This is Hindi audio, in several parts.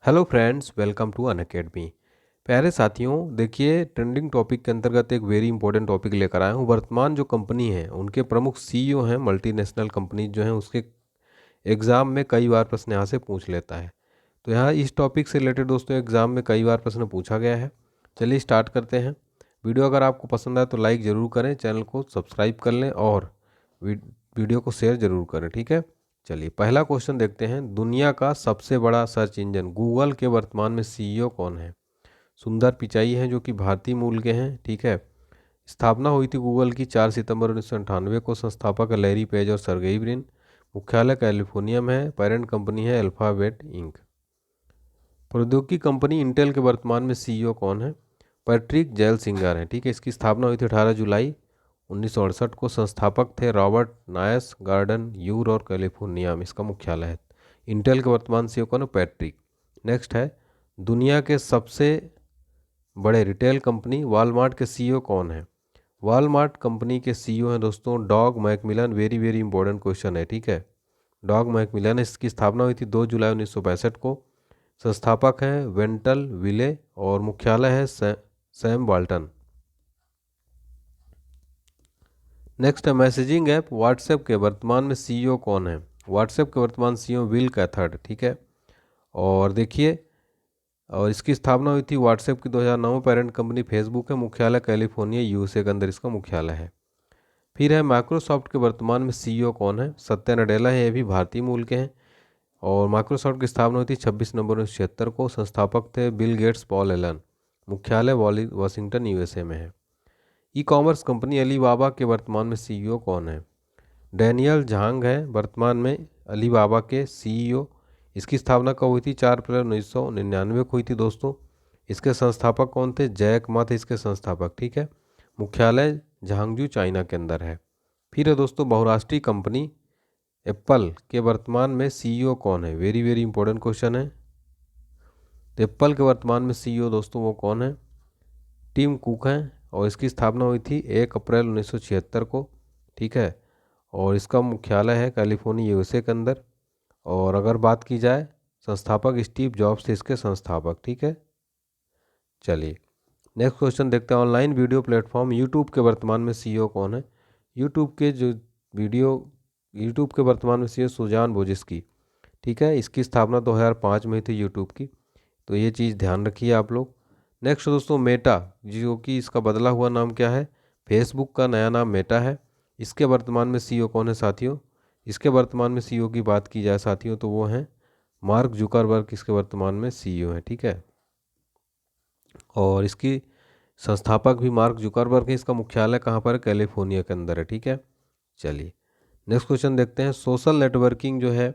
Hello friends, welcome to Unacademy. प्यारे साथियों, देखिए ट्रेंडिंग टॉपिक के अंतर्गत एक वेरी इंपॉर्टेंट टॉपिक लेकर आया हूँ। वर्तमान जो कंपनी है उनके प्रमुख सीईओ हैं, मल्टीनेशनल कंपनी जो हैं उसके एग्ज़ाम में कई बार प्रश्न यहाँ से पूछ लेता है। तो यहाँ इस टॉपिक से रिलेटेड दोस्तों एग्ज़ाम में कई बार प्रश्न पूछा गया है। चलिए स्टार्ट करते हैं। वीडियो अगर आपको पसंद आए तो लाइक ज़रूर करें, चैनल को सब्सक्राइब कर लें और वीडियो को शेयर ज़रूर करें, ठीक है। चलिए पहला क्वेश्चन देखते हैं। दुनिया का सबसे बड़ा सर्च इंजन गूगल के वर्तमान में सीईओ कौन है? सुंदर पिचाई हैं जो कि भारतीय मूल के हैं, ठीक है। स्थापना हुई थी गूगल की 4 सितंबर 1998 को। संस्थापक है लैरी पेज और सर्गेई ब्रिन। मुख्यालय कैलिफोर्निया में है। पेरेंट कंपनी है अल्फाबेट इंक। प्रौद्योगिकी कंपनी इंटेल के वर्तमान में सीईओ कौन है? पैट्रिक जेल सिंगर हैं, ठीक है। इसकी स्थापना हुई थी 18 जुलाई 1968 को। संस्थापक थे रॉबर्ट नायस गार्डन यूर और कैलिफोर्निया में इसका मुख्यालय है। इंटेल के वर्तमान सीईओ कौन है? पैट्रिक। नेक्स्ट है, दुनिया के सबसे बड़े रिटेल कंपनी वॉलमार्ट के सीईओ कौन है? वॉलमार्ट कंपनी के सीईओ हैं दोस्तों dog Macmillan. Very very important question है, ठीक है। Dog Macmillan. इसकी स्थापना हुई थी 2 जुलाई 1965 को। संस्थापक हैं वेंटल विले और मुख्यालय है सैम वाल्टन। नेक्स्ट है, मैसेजिंग ऐप व्हाट्सएप के वर्तमान में सीईओ कौन है? व्हाट्सएप के वर्तमान सीईओ विल कैथर्ड, ठीक है। और देखिए, और इसकी स्थापना हुई थी व्हाट्सएप की 2009 में। पेरेंट कंपनी फेसबुक है। मुख्यालय कैलिफोर्निया यूएसए के अंदर इसका मुख्यालय है। फिर है, माइक्रोसॉफ्ट के वर्तमान में सीईओ कौन है? सत्या नडेला है, ये भी भारतीय मूल के हैं। और माइक्रोसॉफ्ट की स्थापना हुई थी 26 नवंबर 1976 को। संस्थापक थे बिल गेट्स पॉल एलन। मुख्यालय वाशिंगटन यूएसए में है। ई कॉमर्स कंपनी अलीबाबा के वर्तमान में सीईओ कौन है? डैनियल झांग है वर्तमान में अलीबाबा के सीईओ। इसकी स्थापना कब हुई थी? 4 अप्रैल 1999 को हुई थी दोस्तों। इसके संस्थापक कौन थे? जैक मा थे इसके संस्थापक, ठीक है। मुख्यालय झांगजू चाइना के अंदर है। फिर है दोस्तों, बहुराष्ट्रीय कंपनी एप्पल के वर्तमान में सीईओ कौन है? वेरी वेरी इंपॉर्टेंट क्वेश्चन है। तो एप्पल के वर्तमान में सीईओ दोस्तों वो कौन है? टिम कुक हैं और इसकी स्थापना हुई थी 1 अप्रैल 1976 को, ठीक है। और इसका मुख्यालय है कैलिफोर्निया यूएसए के अंदर। और अगर बात की जाए, संस्थापक स्टीव जॉब्स थे इसके संस्थापक, ठीक है। चलिए नेक्स्ट क्वेश्चन देखते हैं। ऑनलाइन वीडियो प्लेटफॉर्म यूट्यूब के वर्तमान में सीईओ कौन है? यूट्यूब के वर्तमान में सीईओ सुजान बोजिस्की, ठीक है। इसकी स्थापना 2005 में हुई थी यूट्यूब की, तो ये चीज़ ध्यान रखिए आप लोग। नेक्स्ट दोस्तों, मेटा, जो कि इसका बदला हुआ नाम क्या है? फेसबुक का नया नाम मेटा है। इसके वर्तमान में सीईओ कौन है साथियों? इसके वर्तमान में सीईओ की बात की जाए साथियों तो वो हैं मार्क जुकरबर्ग। इसके वर्तमान में सीईओ है, ठीक है। और इसकी संस्थापक भी मार्क जुकरबर्ग है। इसका मुख्यालय कहाँ पर है? कैलिफोर्निया के अंदर है, ठीक है। चलिए नेक्स्ट क्वेश्चन देखते हैं। सोशल नेटवर्किंग जो है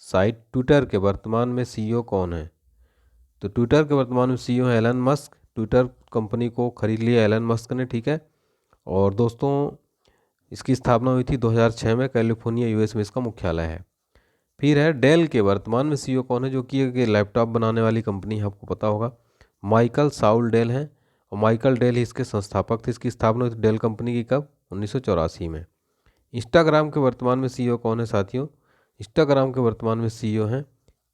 साइट ट्विटर के वर्तमान में सीईओ कौन है? तो ट्विटर के वर्तमान में सीईओ है एलन मस्क। ट्विटर कंपनी को खरीद लिया एलन मस्क ने, ठीक है। और दोस्तों इसकी स्थापना हुई थी 2006 में कैलिफोर्निया यूएस में इसका मुख्यालय है। फिर है, डेल के वर्तमान में सीईओ कौन है? जो कि एक लैपटॉप बनाने वाली कंपनी है, आपको पता होगा। माइकल साउल डेल हैं और माइकल डेल ही इसके संस्थापक थे। इसकी स्थापना हुई थी डेल कंपनी की कब? 1984 में। इंस्टाग्राम के वर्तमान में सीईओ कौन है साथियों? इंस्टाग्राम के वर्तमान में सीईओ हैं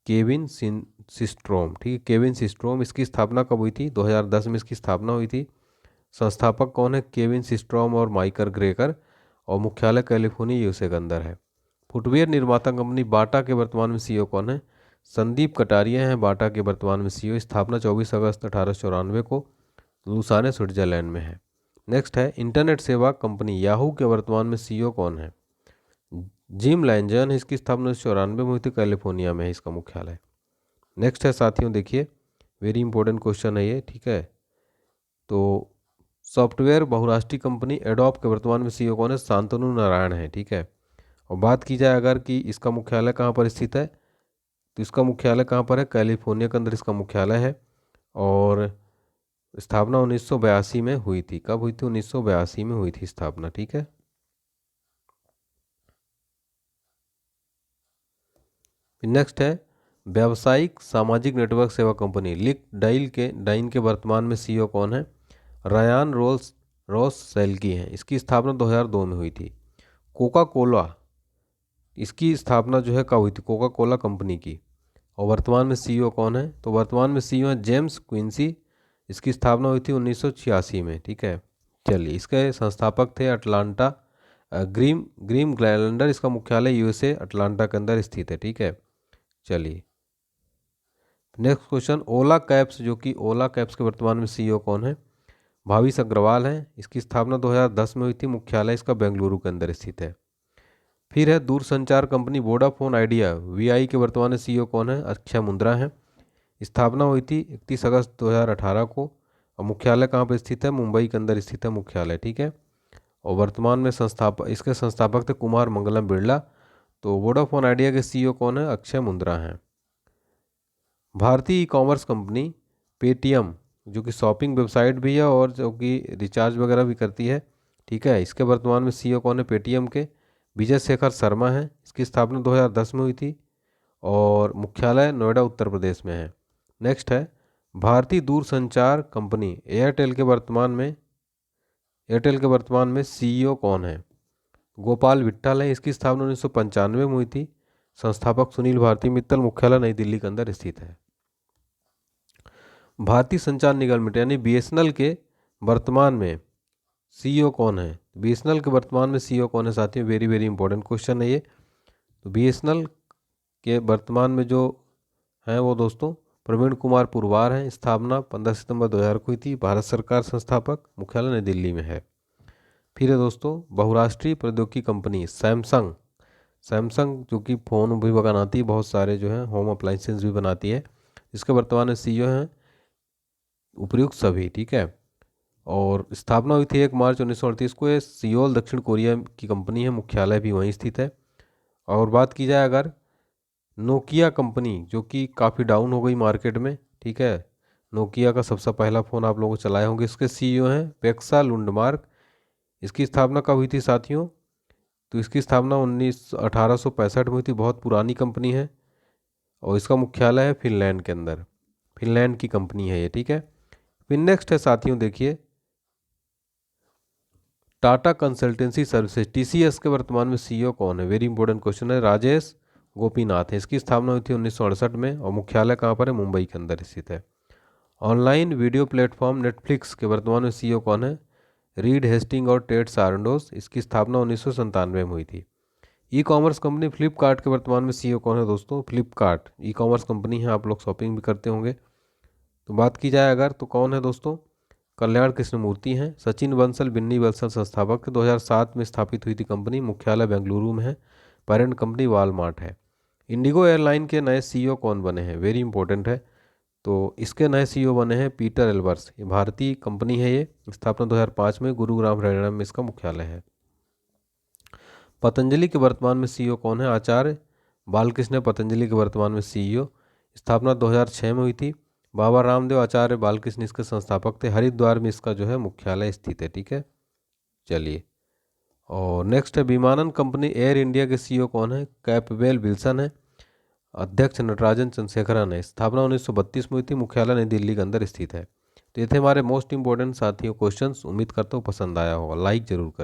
केविन सिस्ट्रोम, ठीक है। Kevin Systrom. इसकी स्थापना कब हुई थी? 2010 में इसकी स्थापना हुई थी। संस्थापक कौन है? केविन सिस्ट्रोम और माइकल ग्रेकर। और मुख्यालय कैलिफोर्निया यूएसए के अंदर है। फुटवियर निर्माता कंपनी बाटा के वर्तमान में सीईओ कौन है? संदीप कटारिया हैं बाटा के वर्तमान में सीईओ। स्थापना 24 अगस्त 1894 को लुसाने स्विट्जरलैंड में है। नेक्स्ट है, इंटरनेट सेवा कंपनी याहू के वर्तमान में सीईओ कौन है? जिम लैंजन है। इसकी स्थापना 1994 में हुई थी, कैलिफोर्निया में है इसका मुख्यालय। नेक्स्ट है साथियों, देखिए वेरी इंपॉर्टेंट क्वेश्चन है ये, ठीक है। तो सॉफ्टवेयर बहुराष्ट्रीय कंपनी एडोब के वर्तमान में सीईओ कौन है? शांतनु नारायण है, ठीक है। और बात की जाए अगर कि इसका मुख्यालय कहाँ पर स्थित है, तो इसका मुख्यालय कहाँ पर है? कैलिफोर्निया के अंदर इसका मुख्यालय है। और स्थापना 1982 में हुई थी। कब हुई थी? 1982 में हुई थी स्थापना, ठीक है। नेक्स्ट है, व्यावसायिक सामाजिक नेटवर्क सेवा कंपनी डाइन के वर्तमान में सीईओ कौन है? रयान रॉस सेल्की हैं। इसकी स्थापना 2002 में हुई थी। कोका कोला, इसकी स्थापना जो है कब हुई थी? कोका कोला कंपनी की। और वर्तमान में सीईओ कौन है? तो वर्तमान में सीईओ है जेम्स क्विंसी। इसकी स्थापना हुई थी 1986 में। ठीक है, चलिए। इसके संस्थापक थे अटलांटा ग्रीम ग्लैंडर। इसका मुख्यालय यूएसए अटलांटा के अंदर स्थित है। ठीक है, चलिए। नेक्स्ट क्वेश्चन, ओला कैब्स, जो कि ओला कैब्स के वर्तमान में सीईओ कौन है? भाविश अग्रवाल है। इसकी स्थापना 2010 में हुई थी। मुख्यालय इसका बेंगलुरु के अंदर स्थित है। फिर है दूरसंचार कंपनी वोडाफोन आइडिया, वीआई के वर्तमान में सीईओ कौन है? अक्षय मुंद्रा है। स्थापना हुई थी 31 अगस्त 2018 को। और मुख्यालय कहाँ पर स्थित है? मुंबई के अंदर स्थित है मुख्यालय। ठीक है, और वर्तमान में इसके संस्थापक थे कुमार मंगलम बिरला। तो वोडाफोन आइडिया के सीईओ कौन है? अक्षय मुंद्रा हैं। भारतीय ई कॉमर्स कंपनी पेटीएम, जो कि शॉपिंग वेबसाइट भी है और जो कि रिचार्ज वगैरह भी करती है। ठीक है, इसके वर्तमान में सीईओ कौन है? पेटीएम के विजय शेखर शर्मा है। इसकी स्थापना 2010 में हुई थी और मुख्यालय नोएडा उत्तर प्रदेश में है। नेक्स्ट है भारतीय दूरसंचार कंपनी एयरटेल के वर्तमान में सीईओ कौन है? गोपाल विट्ठल है। इसकी स्थापना 1995 में हुई थी। संस्थापक सुनील भारती मित्तल। मुख्यालय नई दिल्ली के अंदर स्थित है। भारतीय संचार निगम लिमिटेड यानी बीएसएनएल के वर्तमान में सीईओ कौन है? बीएसएनएल के वर्तमान में सीईओ कौन है साथियों? वेरी वेरी इंपॉर्टेंट क्वेश्चन है ये। तो बीएसएनएल के वर्तमान में जो हैं वो दोस्तों प्रवीण कुमार पुरवार हैं। स्थापना 15 सितंबर 2000 को हुई थी। भारत सरकार संस्थापक। मुख्यालय नई दिल्ली में है। फिर है दोस्तों बहुराष्ट्रीय प्रौद्योगिकी कंपनी सैमसंग, जो कि फ़ोन भी बनाती है, बहुत सारे जो है होम अप्लाइंसेस भी बनाती है। इसके वर्तमान में सीईओ हैं उपयुक्त सभी। ठीक है, और स्थापना हुई थी 1 मार्च 1938 को। ये सियोल दक्षिण कोरिया की कंपनी है। मुख्यालय भी वहीं स्थित है। और बात की जाए अगर नोकिया कंपनी, जो कि काफ़ी डाउन हो गई मार्केट में। ठीक है, नोकिया का सबसे पहला फ़ोन आप लोग चलाए होंगे। इसके सीईओ हैं पेक्सा लुंडमार्क। इसकी स्थापना कब हुई थी साथियों? तो इसकी स्थापना 1865 में हुई थी। बहुत पुरानी कंपनी है और इसका मुख्यालय है फिनलैंड के अंदर। फिनलैंड की कंपनी है ये। ठीक है, फिर नेक्स्ट है साथियों, देखिए टाटा कंसल्टेंसी सर्विसेज टीसीएस के वर्तमान में सीईओ कौन है? वेरी इंपॉर्टेंट क्वेश्चन है। राजेश गोपीनाथ है। इसकी स्थापना हुई थी 1968 में और मुख्यालय कहाँ पर है? मुंबई के अंदर स्थित है। ऑनलाइन वीडियो प्लेटफॉर्म नेटफ्लिक्स के वर्तमान में सीईओ कौन है? रीड हेस्टिंग और टेड सारंडोस। इसकी स्थापना 1997 में हुई थी। ई कॉमर्स कंपनी फ्लिपकार्ट के वर्तमान में सीईओ कौन है दोस्तों? फ्लिपकार्ट ई कॉमर्स कंपनी है, आप लोग शॉपिंग भी करते होंगे। तो बात की जाए अगर तो कौन है दोस्तों? कल्याण कृष्णमूर्ति हैं। सचिन बंसल बिन्नी बंसल संस्थापक। 2007 में स्थापित हुई थी कंपनी। मुख्यालय बेंगलुरु में है। पेरेंट कंपनी वॉलमार्ट है। इंडिगो एयरलाइन के नए सीईओ कौन बने हैं? वेरी इंपॉर्टेंट है। तो इसके नए सीईओ बने हैं पीटर एल्बर्स। ये भारतीय कंपनी है। ये स्थापना 2005 में गुरुग्राम हरियाणा में इसका मुख्यालय है। पतंजलि के वर्तमान में सीईओ कौन है? आचार्य बालकृष्ण पतंजलि के वर्तमान में सीईओ। स्थापना 2006 में हुई थी। बाबा रामदेव आचार्य बालकृष्ण इसके संस्थापक थे। हरिद्वार में इसका जो है मुख्यालय स्थित है। ठीक है, चलिए। और नेक्स्ट है विमानन कंपनी एयर इंडिया के सीईओ कौन है? कैपबेल विल्सन है। अध्यक्ष नटराजन चंद्रशेखरन है। स्थापना 1932 में हुई थी। मुख्यालय नई दिल्ली के अंदर स्थित है। तो ये थे हमारे मोस्ट इंपॉर्टेंट साथियों क्वेश्चंस। उम्मीद करता हूँ पसंद आया होगा। लाइक जरूर करें।